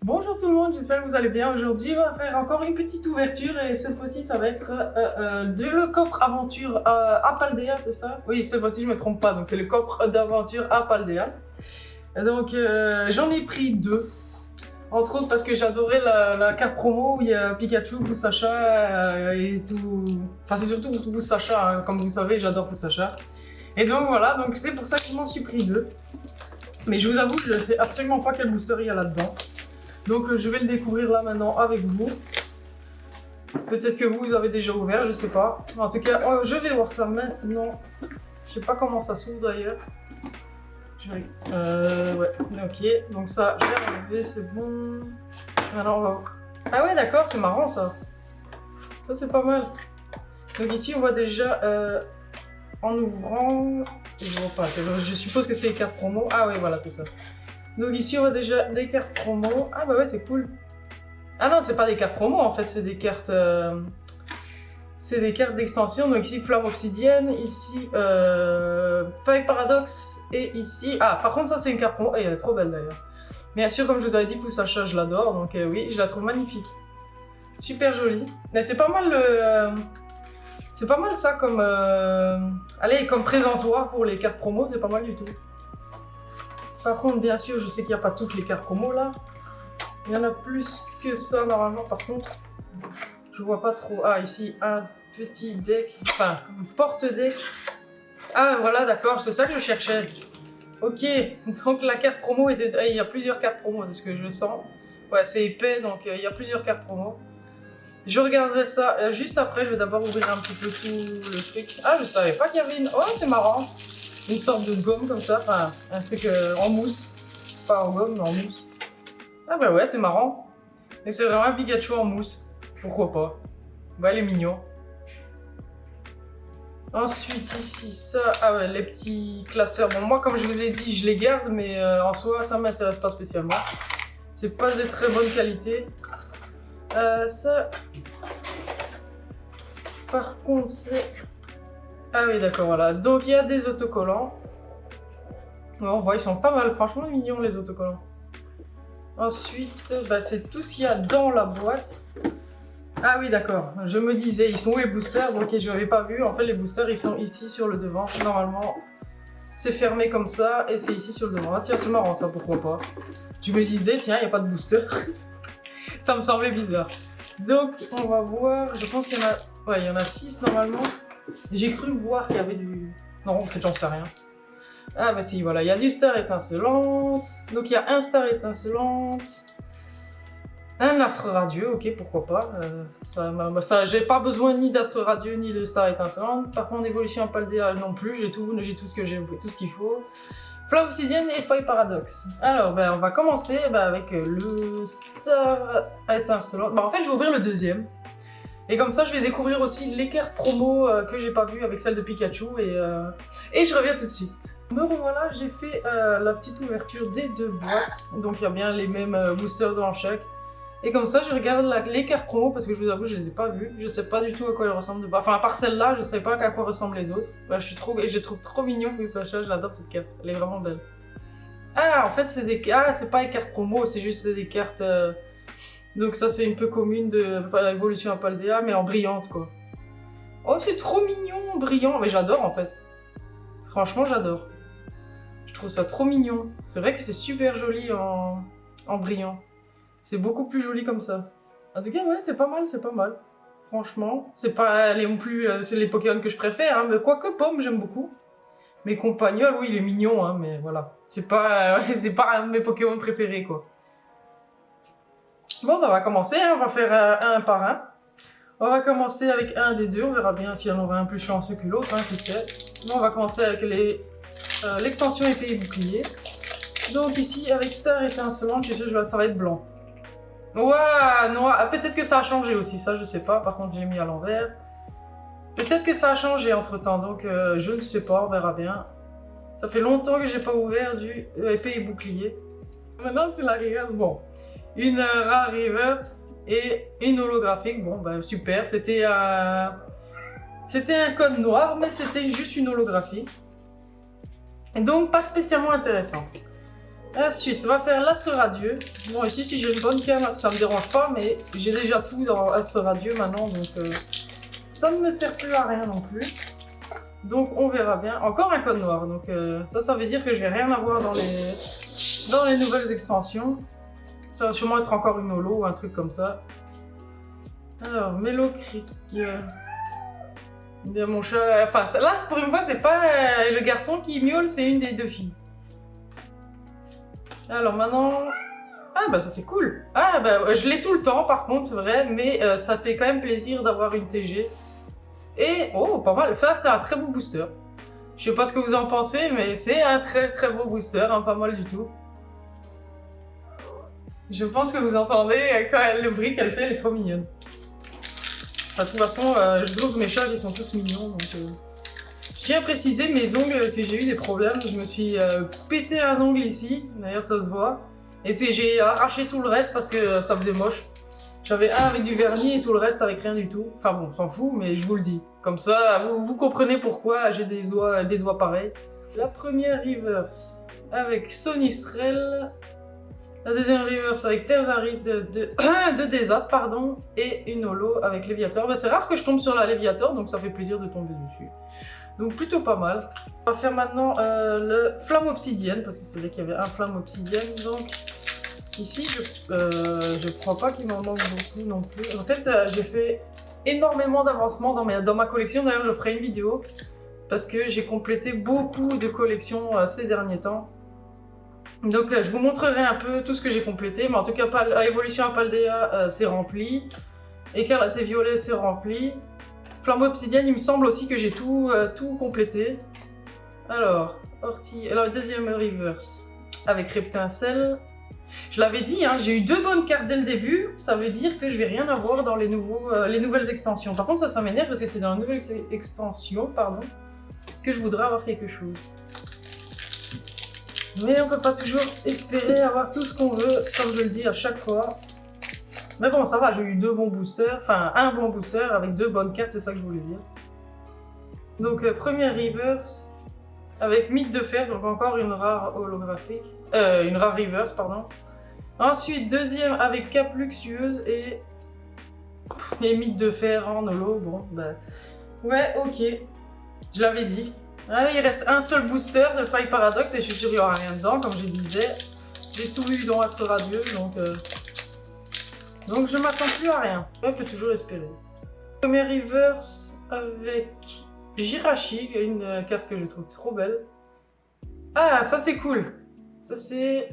Bonjour tout le monde, j'espère que vous allez bien. Aujourd'hui, on va faire encore une petite ouverture et cette fois-ci, ça va être le coffre aventure à Paldea, c'est ça? Oui, cette fois-ci, je me trompe pas, donc c'est le coffre d'aventure à Paldea. Donc, j'en ai pris deux, entre autres parce que j'adorais la carte promo où il y a Pikachu, Sacha et tout. Enfin, c'est surtout Sacha, hein. Comme vous savez, j'adore Sacha. Et donc voilà, donc c'est pour ça que je m'en suis pris deux. Mais je vous avoue, je ne sais absolument pas quel booster il y a là-dedans. Donc je vais le découvrir là maintenant avec vous. Peut-être que vous avez déjà ouvert, je sais pas. En tout cas, je vais voir ça maintenant. Je sais pas comment ça s'ouvre d'ailleurs. Ouais, ok. Donc ça, je vais enlever, c'est bon. Alors on va voir. Ah ouais, d'accord, c'est marrant ça. Ça c'est pas mal. Donc ici on voit déjà en ouvrant. Je vois pas. Je suppose que c'est les cartes promo. Ah ouais, voilà, c'est ça. Donc ici on voit déjà des cartes promo. Ah bah ouais, c'est cool. Ah non, c'est pas des cartes promo en fait, c'est des cartes d'extension. Donc ici Flamme Obsidienne, ici Feuille Paradoxe et ici... Ah, par contre ça c'est une carte promo. Et elle est trop belle d'ailleurs. Bien sûr, comme je vous avais dit, Sacha, je l'adore, donc oui, je la trouve magnifique. Super jolie. Mais c'est pas mal c'est pas mal ça comme... Allez, comme présentoir pour les cartes promo, c'est pas mal du tout. Par contre, bien sûr, je sais qu'il n'y a pas toutes les cartes promo là. Il y en a plus que ça normalement, par contre. Je vois pas trop. Ah, ici, un petit deck. Enfin, un porte-deck. Ah, voilà, d'accord, c'est ça que je cherchais. Ok, donc la carte promo est... Il y a plusieurs cartes promo de ce que je sens. Ouais, c'est épais, donc il y a plusieurs cartes promo. Je regarderai ça juste après. Je vais d'abord ouvrir un petit peu tout le truc. Ah, je savais pas qu'il y avait une... Oh, c'est marrant. Une sorte de gomme comme ça. Enfin, un truc en mousse. Pas en gomme, mais en mousse. Ah bah ouais, c'est marrant. Et c'est vraiment un Pikachu en mousse. Pourquoi pas? Bah, il est mignon. Ensuite, ici, ça... Ah ouais, les petits classeurs. Bon, moi, comme je vous ai dit, je les garde, mais en soi, ça m'intéresse pas spécialement. C'est pas de très bonne qualité. Ça... Par contre, c'est... Ah oui, d'accord, voilà. Donc, il y a des autocollants. Ouais, on voit, ils sont pas mal. Franchement, mignons, les autocollants. Ensuite, bah, c'est tout ce qu'il y a dans la boîte. Ah oui, d'accord. Je me disais, ils sont où les boosters? Ok, je n'avais pas vu. En fait, les boosters, ils sont ici sur le devant. Normalement, c'est fermé comme ça et c'est ici sur le devant. Ah tiens, c'est marrant ça, pourquoi pas. Je me disais, tiens, il n'y a pas de booster. Ça me semblait bizarre. Donc, on va voir. Je pense qu'il y en a... Ouais, il y en a 6 normalement. J'ai cru voir qu'il y avait du... Non, en fait, j'en sais rien. Ah bah si, voilà, il y a du star étincelante. Donc, il y a un star étincelante. Un astre radieux, ok, pourquoi pas. Ça, j'ai pas besoin ni d'astre radieux ni de star étincelante. Par contre, évolution en Paldea non plus, j'ai tout ce que j'ai, tout ce qu'il faut. Flamme obsidienne et feuille paradoxe. Alors, ben, on va commencer avec le star étincelante. En fait, je vais ouvrir le deuxième. Et comme ça, je vais découvrir aussi les cartes promo que j'ai pas vues avec celle de Pikachu et je reviens tout de suite. Me revoilà, j'ai fait la petite ouverture des deux boîtes. Donc, il y a bien les mêmes boosters dans chaque. Et comme ça, je regarde les cartes promo parce que je vous avoue, je les ai pas vues. Je sais pas du tout à quoi elles ressemblent. Enfin, à part celle-là, je sais pas à quoi ressemblent les autres. Bah, je trouve trop mignon Sacha, j'adore cette carte. Elle est vraiment belle. Ah, en fait, c'est des... Ah, c'est pas les cartes promo, c'est juste des cartes... Donc ça, c'est un peu commune de l'évolution à Paldea, mais en brillante, quoi. Oh, c'est trop mignon, brillant. Mais j'adore, en fait. Franchement, j'adore. Je trouve ça trop mignon. C'est vrai que c'est super joli en brillant. C'est beaucoup plus joli comme ça. En tout cas, ouais, c'est pas mal, c'est pas mal. Franchement, c'est pas les non plus, c'est les Pokémon que je préfère, hein, mais quoique Pomme, j'aime beaucoup. Mais Compagnol, oui, il est mignon, hein, mais voilà. C'est pas, c'est pas un de mes Pokémon préférés, quoi. Bon, bah, on va commencer, hein, on va faire un par un. On va commencer avec un des deux, on verra bien s'il y en aura un plus chanceux que l'autre, hein, qui sait. Bon, on va commencer avec l'extension épée et bouclier. Donc ici, avec Star étincelante, je suis sûr que ça va être blanc. Ouah, noir. Peut-être que ça a changé aussi, ça je sais pas. Par contre, j'ai mis à l'envers. Peut-être que ça a changé entre temps, donc je ne sais pas, on verra bien. Ça fait longtemps que j'ai pas ouvert du épée et bouclier. Maintenant, c'est la reverse. Bon, une rare reverse et une holographique. Bon, bah super. C'était un code noir, mais c'était juste une holographie. Donc, pas spécialement intéressant. Ensuite, on va faire l'astre radieux. Bon, ici, si j'ai une bonne cam, ça me dérange pas, mais j'ai déjà tout dans astre radieux maintenant, donc ça ne me sert plus à rien non plus. Donc, on verra bien. Encore un code noir, donc ça veut dire que je vais rien avoir dans les nouvelles extensions. Ça va sûrement être encore une holo ou un truc comme ça. Alors, Mélocric. Mon chat. Enfin, là, pour une fois, c'est pas le garçon qui miaule, c'est une des deux filles. Alors maintenant. Ah, bah ça c'est cool. Ah, bah je l'ai tout le temps, par contre, c'est vrai, mais ça fait quand même plaisir d'avoir une TG. Et. Oh, pas mal. Ça, c'est un très beau booster. Je sais pas ce que vous en pensez, mais c'est un très très beau booster, hein, pas mal du tout. Je pense que vous entendez quand le bruit qu'elle fait, elle est trop mignonne. Enfin, de toute façon, je trouve que mes chats ils sont tous mignons. Donc, je tiens à préciser mes ongles que j'ai eu des problèmes. Je me suis pété un ongle ici, d'ailleurs ça se voit. Et j'ai arraché tout le reste parce que ça faisait moche. J'avais un avec du vernis et tout le reste avec rien du tout. Enfin bon, on s'en fout, mais je vous le dis. Comme ça, vous comprenez pourquoi j'ai des doigts pareils. La première reverse avec Sonistrel. La deuxième reverse avec Terzari de Désastre, pardon, et une holo avec Léviator. Bah, c'est rare que je tombe sur la Léviator, donc ça fait plaisir de tomber dessus. Donc plutôt pas mal. On va faire maintenant le Flamme Obsidienne, parce que c'est vrai qu'il y avait un Flamme Obsidienne. Donc ici, je crois pas qu'il m'en manque beaucoup non plus. En fait, j'ai fait énormément d'avancement dans ma collection. D'ailleurs, je ferai une vidéo, parce que j'ai complété beaucoup de collections ces derniers temps. Donc je vous montrerai un peu tout ce que j'ai complété, mais en tout cas Évolution à Paldea c'est rempli, Écarlate et Violet c'est rempli, Flamme Obsidienne il me semble aussi que j'ai tout complété. Alors, alors deuxième reverse avec Reptincelle. Je l'avais dit, hein, j'ai eu 2 bonnes cartes dès le début, ça veut dire que je vais rien avoir dans les nouvelles extensions. Par contre ça m'énerve parce que c'est dans les nouvelles extensions, pardon, que je voudrais avoir quelque chose. Mais on peut pas toujours espérer avoir tout ce qu'on veut, comme je le dis à chaque fois. Mais bon, ça va, j'ai eu 2 bons boosters, enfin un bon booster avec 2 bonnes cartes, c'est ça que je voulais dire. Donc première reverse avec Mythe de Fer, donc encore une rare holographique, une rare reverse, pardon. Ensuite deuxième avec Cape Luxueuse et Mythe de Fer en holo, bon bah ouais ok, je l'avais dit. Ah, il reste un seul booster de Faille Paradox et je suis sûre qu'il n'y aura rien dedans, comme je disais. J'ai tout eu dans Astre Radieux, donc je m'attends plus à rien. On peut toujours espérer. Premier reverse avec Jirachi, une carte que je trouve trop belle. Ah, ça c'est cool. Ça c'est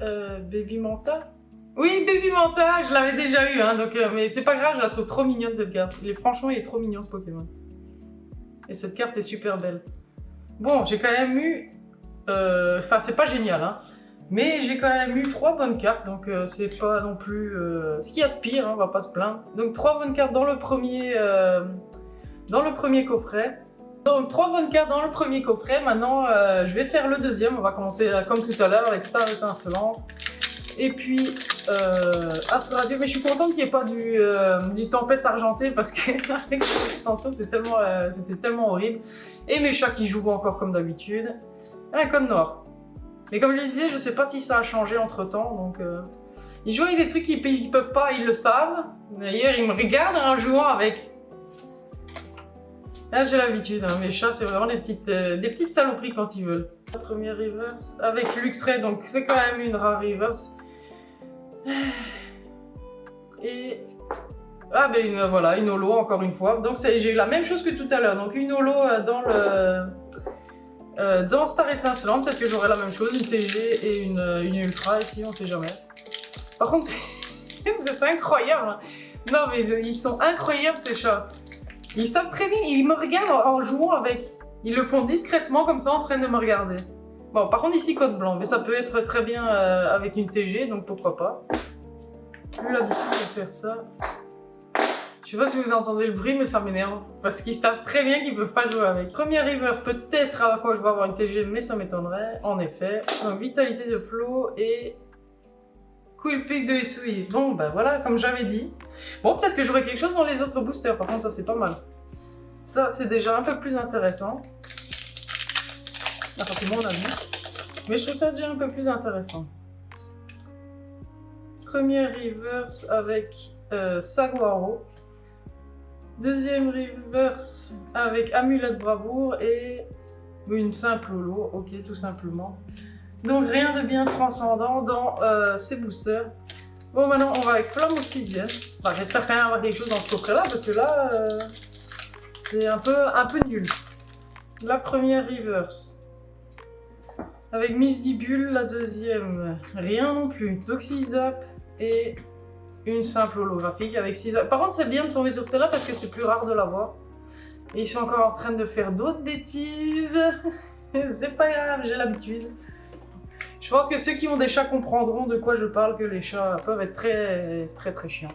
Baby Manta. Oui, Baby Manta, je l'avais déjà eu, hein, mais c'est pas grave, je la trouve trop mignonne cette carte. Franchement, il est trop mignon ce Pokémon. Et cette carte est super belle. Bon, j'ai quand même eu... Enfin, c'est pas génial, hein. Mais j'ai quand même eu 3 bonnes cartes, donc c'est pas non plus... ce qu'il y a de pire, hein, on va pas se plaindre. Donc 3 bonnes cartes dans le premier coffret. Donc 3 bonnes cartes dans le premier coffret. Maintenant, je vais faire le deuxième. On va commencer comme tout à l'heure avec Star Étincelante. Et puis Astre Radieux. Mais je suis contente qu'il n'y ait pas du Tempête Argentée parce qu'avec cette extension, c'était tellement horrible. Et mes chats qui jouent encore comme d'habitude. Un code noir. Mais comme je le disais, je sais pas si ça a changé entre temps. Donc, ils jouent avec des trucs qu'ils peuvent pas, ils le savent. D'ailleurs, ils me regardent en jouant avec. Là, j'ai l'habitude. Hein. Mes chats, c'est vraiment des petites saloperies quand ils veulent. La première reverse avec Luxray, donc c'est quand même une rare reverse. Et ah ben voilà, une holo encore une fois. Donc j'ai eu la même chose que tout à l'heure. Donc une holo dans Star Étincelante, peut-être que j'aurai la même chose, une TG et une ultra ici, on sait jamais. Par contre, c'est incroyable. Hein. Non mais ils sont incroyables ces chats. Ils savent très bien, ils me regardent en jouant avec. Ils le font discrètement comme ça en train de me regarder. Bon, par contre ici code blanc, mais ça peut être très bien avec une TG, donc pourquoi pas. Plus l'habitude de faire ça. Je sais pas si vous entendez le bruit, mais ça m'énerve. Parce qu'ils savent très bien qu'ils peuvent pas jouer avec. Première reverse, peut-être à quoi je vais avoir une TG, mais ça m'étonnerait. En effet. Donc vitalité de Flo et Quillpick de Hisui. Bon, bah voilà, comme j'avais dit. Bon, peut-être que j'aurai quelque chose dans les autres boosters. Par contre, ça c'est pas mal. Ça, c'est déjà un peu plus intéressant. Enfin, c'est mon avis. Mais je trouve ça déjà un peu plus intéressant. Première reverse avec Saguaro. Deuxième reverse avec Amulette Bravoure et une simple holo, ok, tout simplement. Donc rien de bien transcendant dans ces boosters. Bon, maintenant on va avec Flamme Obsidienne. Enfin, j'espère quand même avoir quelque chose dans ce coffret là parce que là c'est un peu nul. La première reverse avec Misdibule, la deuxième rien non plus. Toxizap et une simple holographique avec 6. Par contre, c'est bien de tomber sur celle-là parce que c'est plus rare de l'avoir. Et ils sont encore en train de faire d'autres bêtises. C'est pas grave, j'ai l'habitude. Je pense que ceux qui ont des chats comprendront de quoi je parle, que les chats peuvent être très chiants.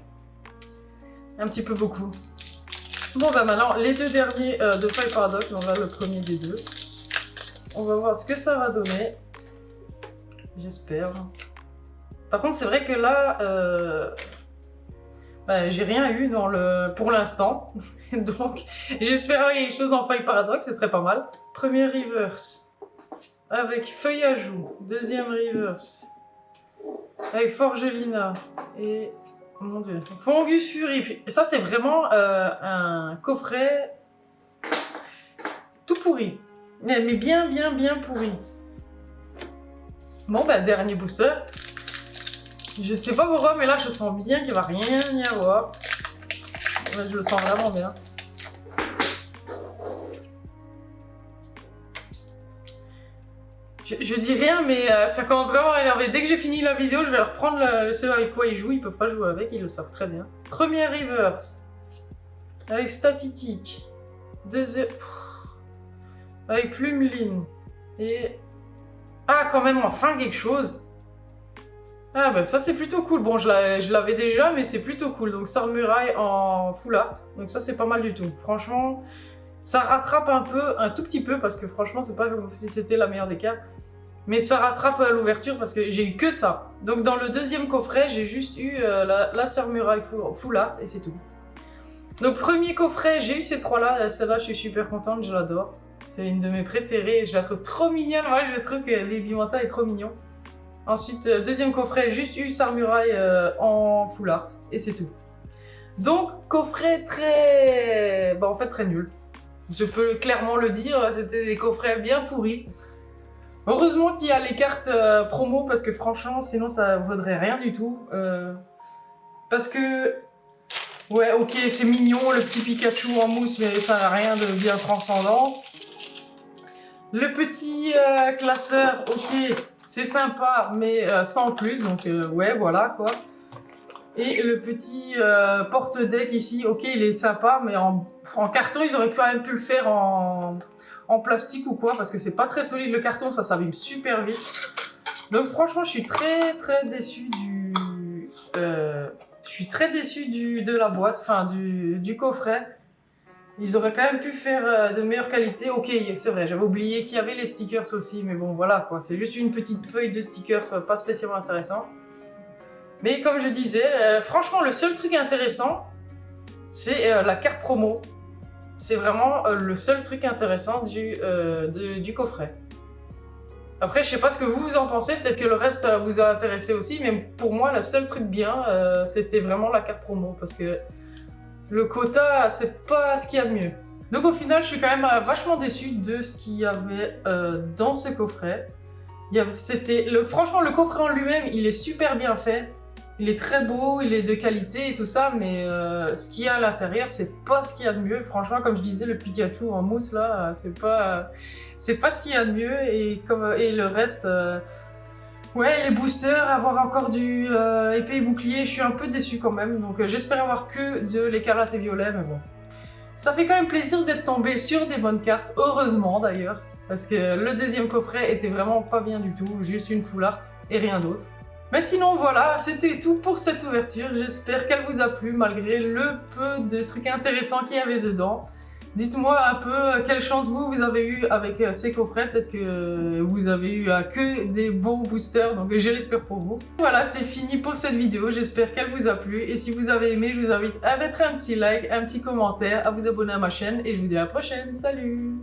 Un petit peu beaucoup. Bon, bah maintenant, les deux derniers de Five Paradox, donc là le premier des deux. On va voir ce que ça va donner. J'espère. Par contre, c'est vrai que là, j'ai rien eu pour l'instant. Donc, j'espère avoir quelque chose en Five Paradox, ce serait pas mal. Première reverse avec Feuillajou. Deuxième reverse avec Forgelina. Et, mon dieu, Fungus Fury. Et ça, c'est vraiment un coffret tout pourri. Mais bien pourri. Bon, bah, dernier booster. Je sais pas pourquoi, mais là, je sens bien qu'il va rien y avoir. Là, je le sens vraiment bien. Je dis rien, mais ça commence vraiment à énerver. Dès que j'ai fini la vidéo, je vais leur prendre le ceux avec quoi ils jouent. Ils peuvent pas jouer avec, ils le savent très bien. Première reverse. Avec Statitique. Deuxième... Avec Plumeline. Et... Ah, quand même, enfin quelque chose. Ah bah ça c'est plutôt cool. Bon, je l'avais déjà, mais c'est plutôt cool. Donc Sarmuraille en full art. Donc ça c'est pas mal du tout. Franchement, ça rattrape un tout petit peu, parce que franchement c'est pas comme si c'était la meilleure des cartes. Mais ça rattrape l'ouverture parce que j'ai eu que ça. Donc dans le deuxième coffret, j'ai juste eu la Sarmuraille full art et c'est tout. Donc premier coffret, j'ai eu ces trois-là. Celle-là, je suis super contente, je l'adore. C'est une de mes préférées, je la trouve trop mignonne. Moi, je trouve que Baby Manta est trop mignon. Ensuite, deuxième coffret, juste eu Sarmuraille en full art, et c'est tout. Donc, coffret très... Bah, en fait, très nul. Je peux clairement le dire, c'était des coffrets bien pourris. Heureusement qu'il y a les cartes promo, parce que franchement, sinon ça vaudrait rien du tout. Parce que... Ouais, ok, c'est mignon, le petit Pikachu en mousse, mais ça n'a rien de bien transcendant. Le petit classeur, ok, c'est sympa, mais sans plus, donc ouais, voilà, quoi. Et le petit porte-deck ici, ok, il est sympa, mais en carton, ils auraient quand même pu le faire en plastique ou quoi, parce que c'est pas très solide le carton, ça s'abîme super vite. Donc franchement, je suis très déçu de la boîte, enfin du coffret. Ils auraient quand même pu faire de meilleure qualité. Ok, c'est vrai, j'avais oublié qu'il y avait les stickers aussi, mais bon, voilà, quoi. C'est juste une petite feuille de stickers, pas spécialement intéressant. Mais comme je disais, franchement, le seul truc intéressant, c'est la carte promo. C'est vraiment le seul truc intéressant du coffret. Après, je sais pas ce que vous en pensez, peut-être que le reste vous a intéressé aussi, mais pour moi, le seul truc bien, c'était vraiment la carte promo, parce que le quota, c'est pas ce qu'il y a de mieux. Donc au final, je suis quand même vachement déçue de ce qu'il y avait dans ce coffret. Franchement, le coffret en lui-même, il est super bien fait. Il est très beau, il est de qualité et tout ça, mais ce qu'il y a à l'intérieur, c'est pas ce qu'il y a de mieux. Franchement, comme je disais, le Pikachu en mousse, là, c'est pas ce qu'il y a de mieux. Et le reste... Ouais, les boosters, avoir encore du épée et bouclier, je suis un peu déçue quand même. Donc j'espère avoir que de l'écarlate et violet, mais bon. Ça fait quand même plaisir d'être tombé sur des bonnes cartes, heureusement d'ailleurs. Parce que le deuxième coffret était vraiment pas bien du tout, juste une full art et rien d'autre. Mais sinon voilà, c'était tout pour cette ouverture. J'espère qu'elle vous a plu malgré le peu de trucs intéressants qu'il y avait dedans. Dites-moi un peu quelle chance vous avez eu avec ces coffrets. Peut-être que vous avez eu que des bons boosters, donc je l'espère pour vous. Voilà, c'est fini pour cette vidéo. J'espère qu'elle vous a plu. Et si vous avez aimé, je vous invite à mettre un petit like, un petit commentaire, à vous abonner à ma chaîne. Et je vous dis à la prochaine. Salut!